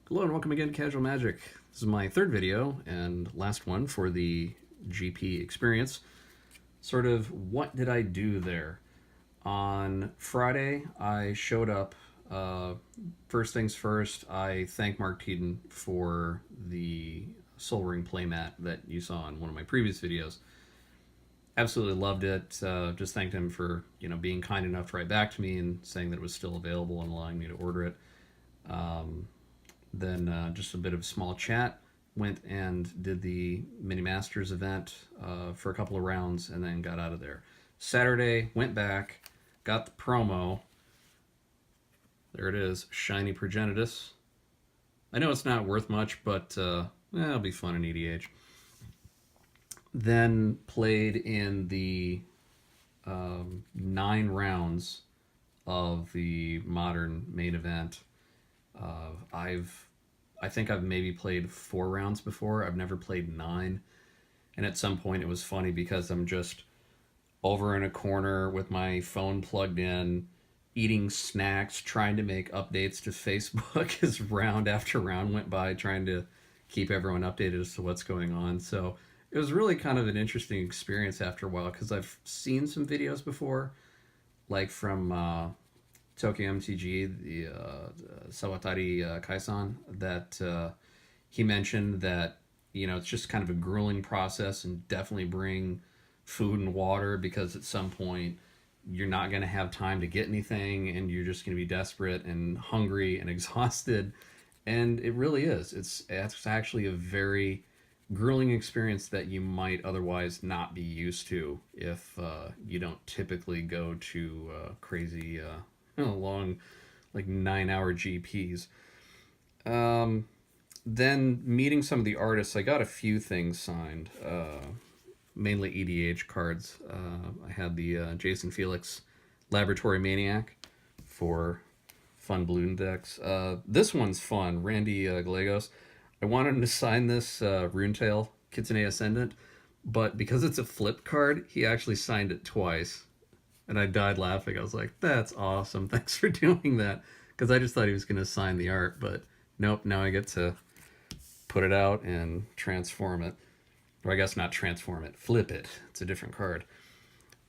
Hello and welcome again to Casual Magic. This is my third video and last one for the GP experience. Sort of what did I do there? On Friday, I showed up. First things first, I thanked Mark Tedin for the Soul Ring playmat that you saw in one of my previous videos. Absolutely loved it. Just thanked him for being kind enough to write back to me and saying that it was still available and allowing me to order it. Then just a bit of a small chat. Went and did the Mini Masters event for a couple of rounds and then got out of there. Saturday, went back, got the promo. There it is, Shiny Progenitus. I know it's not worth much, but it'll be fun in EDH. Then played in the 9 rounds of the Modern main event. I think I've maybe played 4 rounds before. I've never played 9. And at some point it was funny because I'm just over in a corner with my phone plugged in, eating snacks, trying to make updates to Facebook as round after round went by, trying to keep everyone updated as to what's going on. So it was really kind of an interesting experience after a while because I've seen some videos before, like from Tokyo MTG, the Sawatari Kaisan, that he mentioned that it's just kind of a grueling process and definitely bring food and water because at some point you're not going to have time to get anything and you're just going to be desperate and hungry and exhausted. And it really is. It's actually a very grueling experience that you might otherwise not be used to if you don't typically go to crazy long, like 9-hour GPs. Then meeting some of the artists, I got a few things signed, mainly EDH cards. I had the Jason Felix Laboratory Maniac for fun balloon decks. This one's fun, Randy Gallegos. I wanted him to sign this Runetail Kitsune Ascendant, but because it's a flip card, he actually signed it twice. And I died laughing. I was like, that's awesome. Thanks for doing that. Because I just thought he was going to sign the art. But nope, now I get to put it out and transform it. Or I guess not transform it, flip it. It's a different card.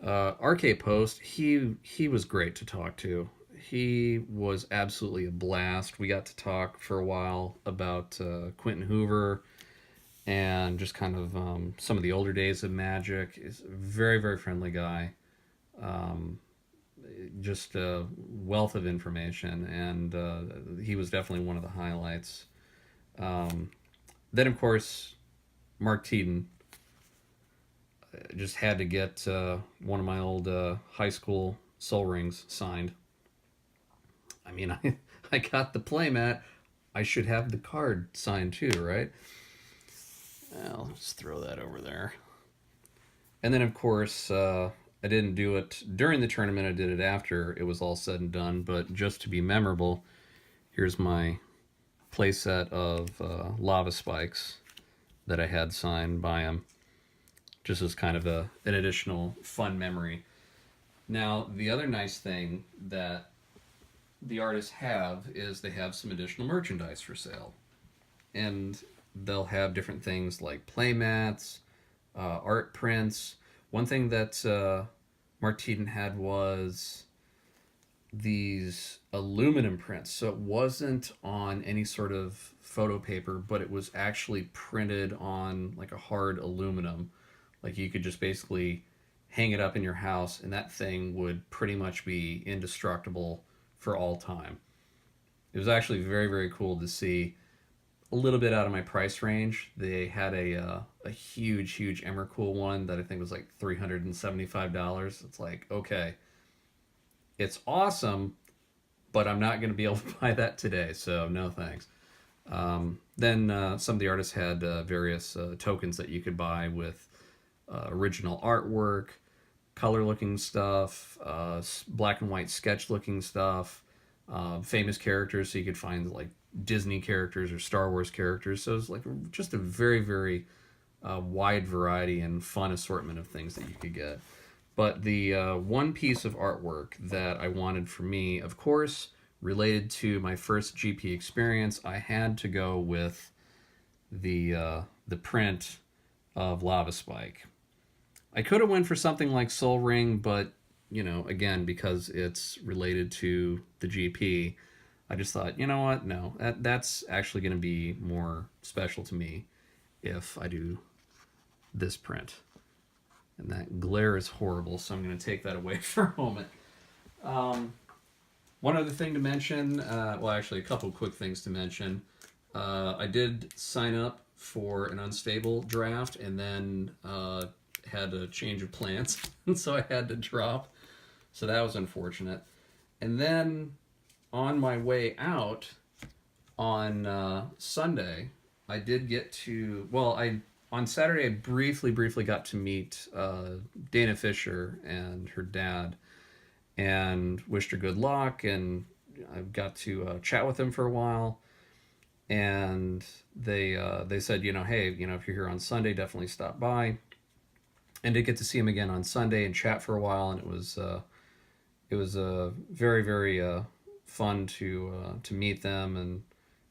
RK Post, he was great to talk to. He was absolutely a blast. We got to talk for a while about Quinton Hoover and just kind of some of the older days of Magic. He's a very, very friendly guy. Just a wealth of information, and he was definitely one of the highlights. Then, of course, Mark Tedin. Just had to get one of my old high school Soul Rings signed. I mean, I got the playmat. I should have the card signed too, right? I'll just throw that over there. And then, of course, I didn't do it during the tournament. I did it after it was all said and done. But just to be memorable, here's my playset of Lava Spikes that I had signed by him. Just as kind of an additional fun memory. Now, the other nice thing that the artists have is they have some additional merchandise for sale. And they'll have different things like playmats, art prints. One thing that Mark Tedin had was these aluminum prints. So it wasn't on any sort of photo paper, but it was actually printed on like a hard aluminum. Like you could just basically hang it up in your house and that thing would pretty much be indestructible for all time. It was actually very, very cool to see. A little bit out of my price range. They had a huge, huge Emrakul one that I think was like $375. It's like, okay, it's awesome, but I'm not going to be able to buy that today, so no thanks. Then some of the artists had various tokens that you could buy with original artwork, color-looking stuff, black and white sketch-looking stuff, famous characters, so you could find like Disney characters or Star Wars characters. So it's like just a very, very wide variety and fun assortment of things that you could get. But the one piece of artwork that I wanted for me, of course, related to my first GP experience, I had to go with the print of Lava Spike. I could have went for something like Soul Ring, but again, because it's related to the GP, I just thought, you know what? No, that's actually going to be more special to me if I do this print. And that glare is horrible, so I'm going to take that away for a moment. One other thing to mention, well, actually, a couple quick things to mention. I did sign up for an unstable draft and then had a change of plans, and so I had to drop. So that was unfortunate. And then on my way out on Sunday, I did get to, on Saturday, I briefly got to meet Dana Fisher and her dad and wished her good luck. And I got to chat with them for a while. And they said, hey, if you're here on Sunday, definitely stop by. And did get to see him again on Sunday and chat for a while. And it was very, very fun to meet them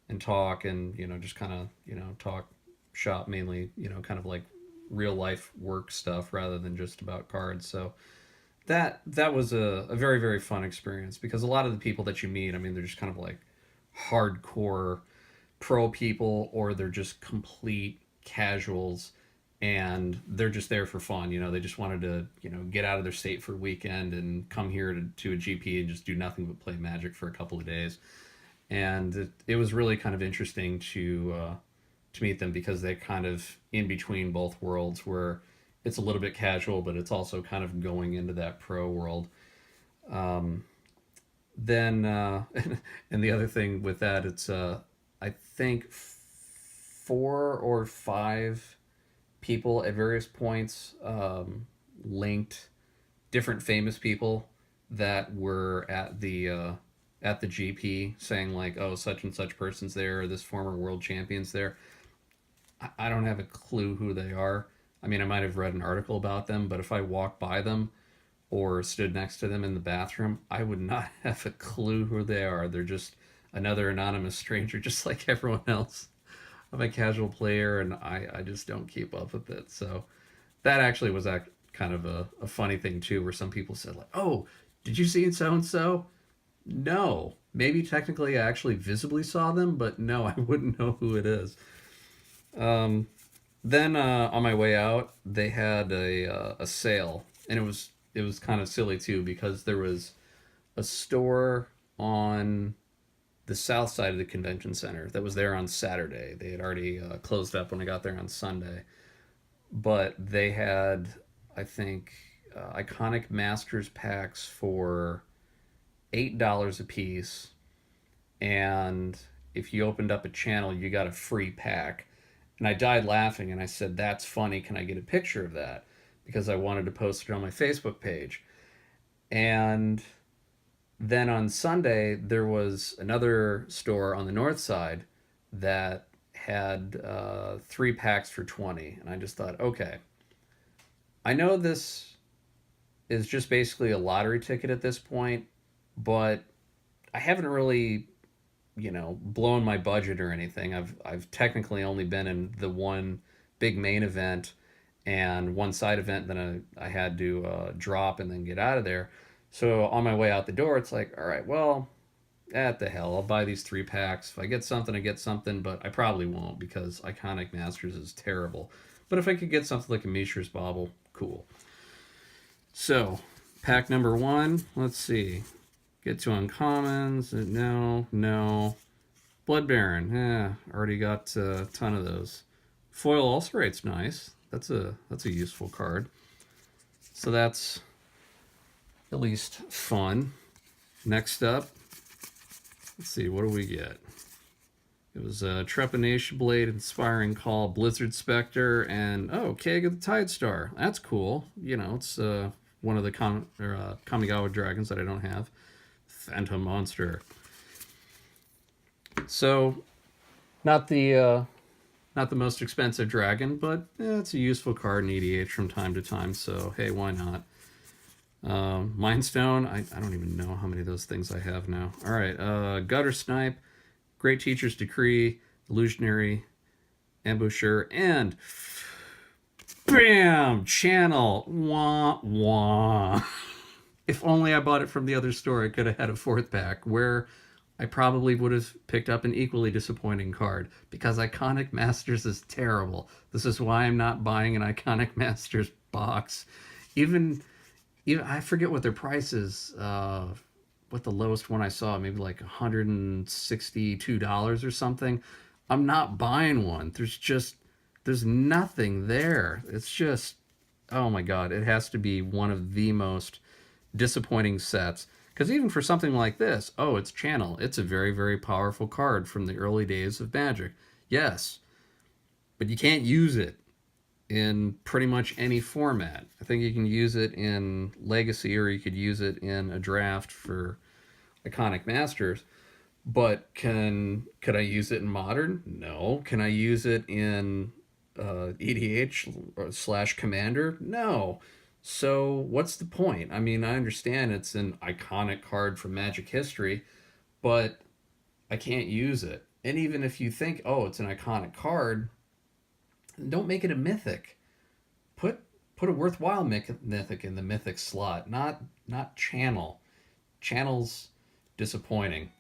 and talk and just kind of talk shop, mainly kind of like real life work stuff rather than just about cards. So that was a very, very fun experience, because a lot of the people that you meet, I mean, they're just kind of like hardcore pro people, or they're just complete casuals, and they're just there for fun. They just wanted to get out of their state for a weekend and come here to a GP and just do nothing but play Magic for a couple of days. And it was really kind of interesting to meet them, because they're kind of in between both worlds, where it's a little bit casual, but it's also kind of going into that pro world. Then and the other thing with that, it's I think 4 or 5 people at various points linked different famous people that were at the GP, saying like, oh, such and such person's there, or this former world champion's there. I don't have a clue who they are. I mean, I might have read an article about them, but if I walked by them or stood next to them in the bathroom, I would not have a clue who they are. They're just another anonymous stranger, just like everyone else. I'm a casual player, and I just don't keep up with it. So that actually was kind of a funny thing too, where some people said like, oh, did you see so-and-so? No. Maybe technically I actually visibly saw them, but no, I wouldn't know who it is. Then on my way out, they had a sale, and it was kind of silly too, because there was a store on the south side of the convention center that was there on Saturday. They had already closed up when I got there on Sunday, but they had, I think, iconic Masters packs for $8 a piece, and if you opened up a channel, you got a free pack. And I died laughing, and I said, that's funny, can I get a picture of that? Because I wanted to post it on my Facebook page. And then on Sunday, there was another store on the north side that had 3 packs for 20. And I just thought, okay, I know this is just basically a lottery ticket at this point, but I haven't really blown my budget or anything. I've technically only been in the one big main event and one side event that I had to drop and then get out of there. So on my way out the door, it's like, all right, well, at the hell, I'll buy these 3 packs. If I get something, I get something, but I probably won't, because Iconic Masters is terrible. But if I could get something like a Mishra's Bauble, cool. So, pack number 1, let's see. Get to uncommons. No. Blood Baron. Already got a ton of those. Foil Ulcerate's nice. That's a useful card. So that's at least fun. Next up, let's see, what do we get? It was Trepanation Blade, Inspiring Call, Blizzard Spectre, and Keg of the Tide Star. That's cool. It's one of the Kamigawa dragons that I don't have. Phantom Monster. So, not the most expensive dragon, but it's a useful card in EDH from time to time. So hey, why not? Mind Stone, I don't even know how many of those things I have now. All right, Gutter Snipe, Great Teacher's Decree, Illusionary, Ambusher, and bam! Channel. Wah, wah. If only I bought it from the other store, I could have had a fourth pack where I probably would have picked up an equally disappointing card because Iconic Masters is terrible. This is why I'm not buying an Iconic Masters box. Even I forget what their price is. What the lowest one I saw, maybe like $162 or something. I'm not buying one. There's nothing there. It's just, oh my god, it has to be one of the most disappointing sets. Because even for something like this, oh, it's Channel. It's a very, very powerful card from the early days of Magic. Yes, but you can't use it in pretty much any format. I think you can use it in Legacy or you could use it in a draft for Iconic Masters. But could I use it in Modern? No. Can I use it in EDH slash Commander? No. So what's the point? I mean, I understand it's an iconic card from Magic history, but I can't use it. And even if you think, oh, it's an iconic card, don't make it a mythic. Put put a worthwhile mythic in the mythic slot, not channel. Channel's disappointing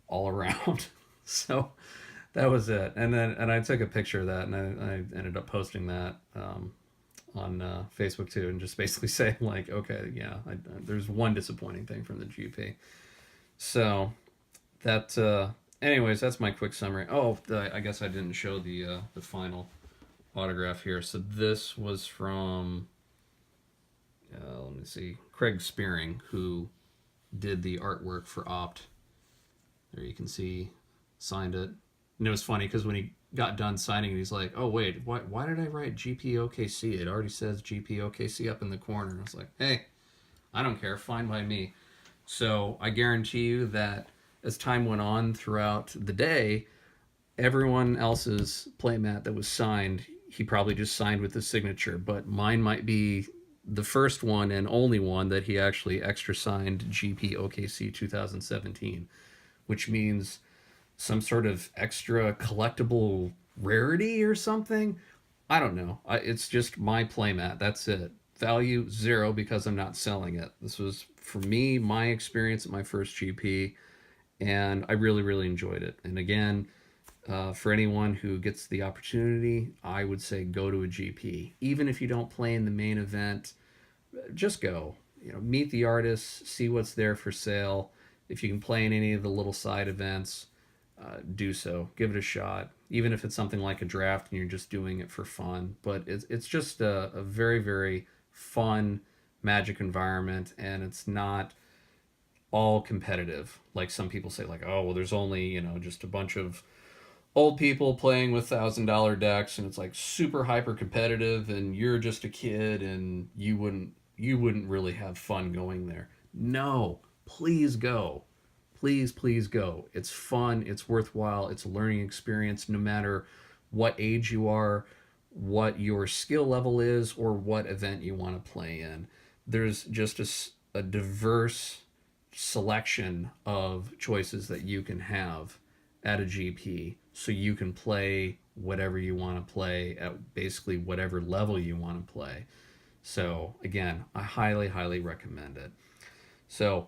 all around. So that was it. And I took a picture of that, and I ended up posting that on Facebook too, and just basically saying like, okay, yeah, there's one disappointing thing from the GP. So that, anyways, that's my quick summary. Oh, I guess I didn't show the final autograph here. So this was from, let me see, Craig Spearing, who did the artwork for Opt. There you can see, signed it. And it was funny because when he got done signing, he's like, "Oh wait, why did I write GPOKC? It already says GPOKC up in the corner." I was like, "Hey, I don't care, fine by me." So I guarantee you that as time went on throughout the day, everyone else's playmat that was signed, he probably just signed with his signature, but mine might be the first one and only one that he actually extra signed GPOKC 2017, which means some sort of extra collectible rarity or something. I don't know. It's just my playmat. That's it. Value zero because I'm not selling it. This was, for me, my experience at my first GP, and I really, really enjoyed it. And again, for anyone who gets the opportunity, I would say go to a GP. Even if you don't play in the main event, just go. You know, meet the artists, see what's there for sale. If you can play in any of the little side events, do so. Give it a shot. Even if it's something like a draft and you're just doing it for fun. But it's just a very, very fun Magic environment, and it's not all competitive. Like some people say, like, oh, well, there's only, just a bunch of old people playing with $1,000 decks, and it's like super hyper competitive, and you're just a kid, and you wouldn't really have fun going there. No, please go. Please go. It's fun, it's worthwhile, it's a learning experience no matter what age you are, what your skill level is, or what event you want to play in. There's just a diverse selection of choices that you can have at a GP, so you can play whatever you want to play at basically whatever level you want to play. So again, I highly, highly recommend it. So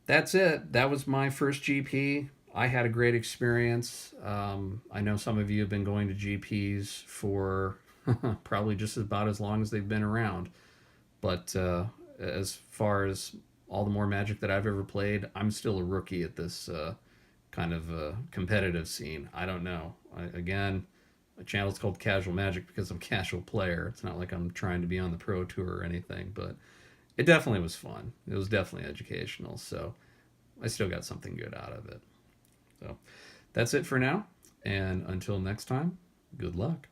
that's it. That was my first GP. I had a great experience. I know some of you have been going to GPs for probably just about as long as they've been around. But as far as all the more Magic that I've ever played, I'm still a rookie at this kind of competitive scene. I don't know. Again, my channel's called Casual Magic because I'm a casual player. It's not like I'm trying to be on the pro tour or anything, but it definitely was fun. It was definitely educational. So I still got something good out of it. So that's it for now. And until next time, good luck.